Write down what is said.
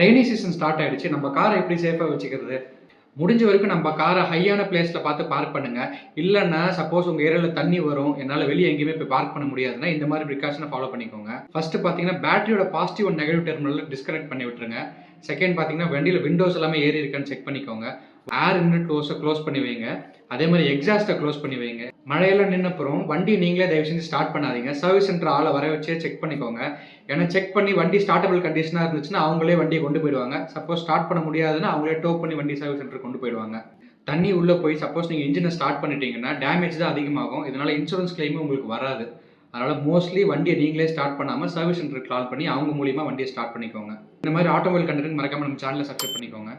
Rainy season start ஆயிடுச்சு. நம்ம காரை எப்படி சேஃபா வச்சுக்கிறது? முடிஞ்ச வரைக்கும் நம்ம காரை ஹையான பிளேஸ்ல பார்த்து பார்க் பண்ணுங்க. இல்லன்னா சப்போஸ் உங்க ஏரியால தண்ணி வரும், என்னால வெளிய எங்கேயுமே போய் பார்க் பண்ண முடியாதுன்னா, இந்த மாதிரி பிரிகாஷன ஃபாலோ பண்ணிக்கோங்க. ஃபர்ஸ்ட் பார்த்தீங்கன்னா, பேட்டரியோட பாசிட்டிவ் அண்ட் நெகட்டிவ் டெர்மினல டிஸ்கனெக்ட் பண்ணி விட்டுருங்க. செகண்ட் பார்த்தீங்கன்னா, வண்டியில விண்டோஸ் எல்லாமே ஏறி இருக்கான்னு செக் பண்ணிக்கோங்க. ஏர் இன்லெட் க்ளோஸ் பண்ணி வைங்க. அதே மாதிரி எக்ஸாஸ்ட்டை க்ளோஸ் பண்ணி வைங்க. மழையெல்லாம் நின்னப்புறம் வண்டியை நீங்களே தயவு செஞ்சு ஸ்டார்ட் பண்ணாதீங்க. சர்வீஸ் சென்டர் ஆளை வர வச்சே செக் பண்ணிக்கோங்க. ஏன்னா செக் பண்ணி வண்டி ஸ்டார்டபிள் கண்டிஷனாக இருந்துச்சுன்னா அவங்களே வண்டியை கொண்டு போயிடுவாங்க. சப்போஸ் ஸ்டார்ட் பண்ண முடியாதுன்னா அவங்களே டோ பண்ணி வண்டி சர்வீஸ் சென்டர் கொண்டு போயிடுவாங்க. தண்ணி உள்ளே போய் சப்போஸ் நீங்கள் இன்ஜினை ஸ்டார்ட் பண்ணிட்டீங்கன்னா டேமேஜ் தான் அதிகமாகும். இதனால் இன்சூரன்ஸ் கிளைமும் உங்களுக்கு வராது. அதனால் மோஸ்ட்லி வண்டியை நீங்களே ஸ்டார்ட் பண்ணாமல் சர்வீஸ் சென்டருக்கு கால் பண்ணி அவங்க மூலியமாக வண்டியை ஸ்டார்ட் பண்ணிக்கோங்க. இந்த மாதிரி ஆட்டோமொபைல் கண்டென்ட் மறக்காமல் நம்ம சேனலை சப்ஸ்கிரைப் பண்ணிக்கோங்க.